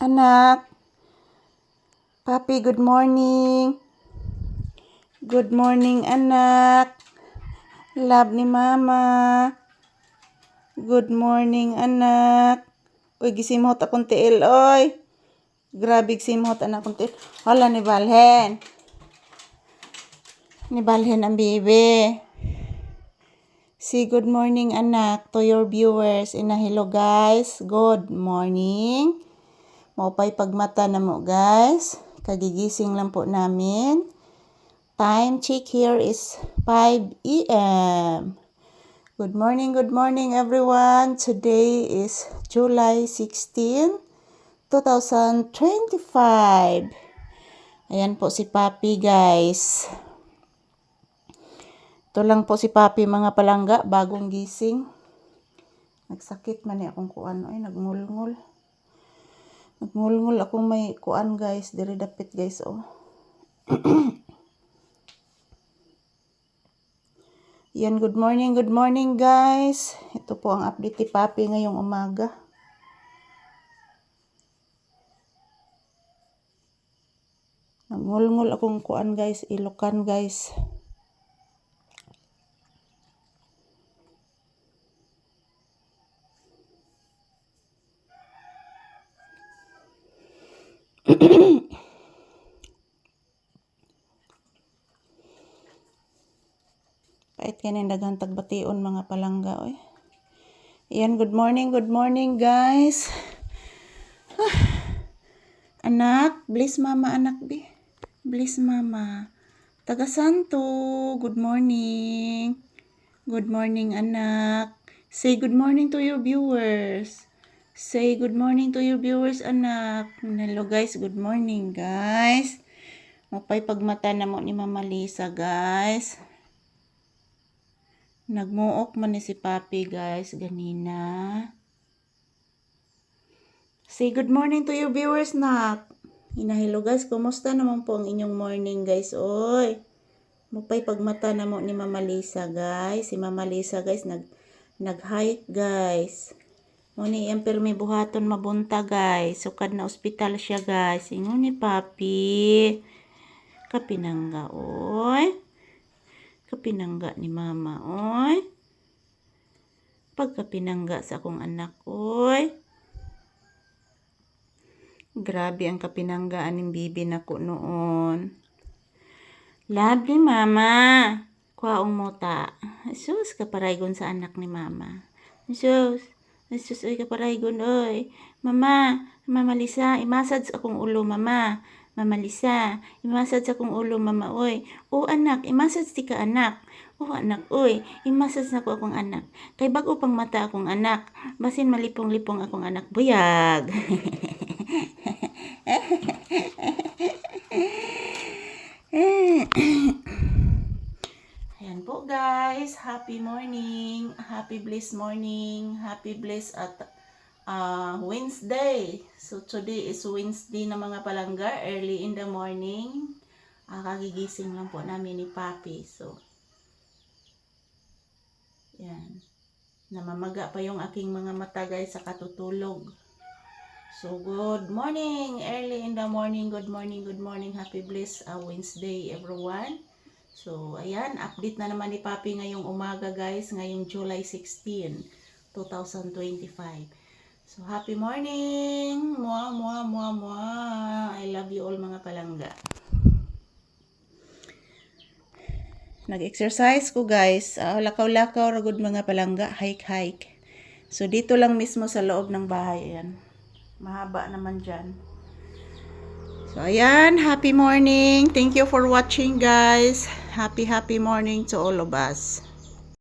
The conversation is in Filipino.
Anak, Papi, good morning. Good morning, anak. Love ni Mama. Good morning, anak. Uy, gisimhot akong tiil, oy. Grabe gisimhot anak akong tiil. Hala, ni Balhen. Ni Balhen ang bibi. Say good morning, anak, to your viewers. Hello, guys. Good morning. Maupay pagmata na mo, guys. Kagigising lang po namin. Time check here is 5 a.m. Good morning, everyone. Today is July 16, 2025. Ayan po si Papi, guys. Ito lang po si Papi, mga palangga, bagong gising. Nagsakit man akong kuan, ay nagngulngul. Nagngulngul akong may kuan, guys, diri dapit, guys, oh. Yan, good morning, guys. Ito po ang update ni Papi ngayong umaga. Nagngulngul akong kuan, guys, ilokan, guys. Pait kanin daghang tagbation, mga palangga, oy. Ayan, good morning, guys. Anak, bless Mama, anak, bi. Bless Mama. Taga Santo, good morning. Good morning, anak. Say good morning to your viewers. Say good morning to your viewers, anak. Hello, guys. Good morning, guys. Mapay pagmata na mo ni Mama Lisa, guys. Nagmuok man ni si Papi, guys, ganina. Say good morning to your viewers, nak. Hello, guys. Kumusta naman po ang inyong morning, guys? Oy. Mapay pagmata na mo ni Mama Lisa, guys. Si Mama Lisa, guys, nag-hike, guys. Muni ang permi buhaton mabunta, guys. Sukad na ospital siya, guys. Ingon ni Papi. Kapinangga, oy. Kapinangga ni Mama, oy. Pagkapinangga sa akong anak, oy. Grabe ang kapinanggaan ng bibi nako noon. Love ni Mama. Kwaong mota. Sus, kaparaygon sa anak ni Mama. Sus, ay kaparaygon, oy. Mama Lisa, imasad sa akong ulo, Mama. Mama Lisa, imasad sa akong ulo, Mama, oy. O anak, imasad si ka, anak. O anak, oy, imasad na ko akong anak. Kay bago pang mata akong anak. Basin malipong-lipong akong anak. Buyag. Ayan po, guys. Happy morning. Happy blessed morning. Happy blessed at Wednesday. So today is Wednesday na mga palangga, early in the morning. Kagigising lang po namin ni Papi. So yan. Namamaga pa yung aking mga mata, guys, sa katutulog. So good morning, early in the morning. Good morning. Happy blessed Wednesday, everyone. So ayan, update na naman ni Papi ngayong umaga, guys, ngayong July 16, 2025. So, happy morning! I love you all, mga palangga. Nag-exercise ko, guys. Lakaw-lakaw, ragod mga palangga. Hike. So, dito lang mismo sa loob ng bahay. Ayan. Mahaba naman dyan. So, ayan. Happy morning. Thank you for watching, guys. Happy morning to all of us.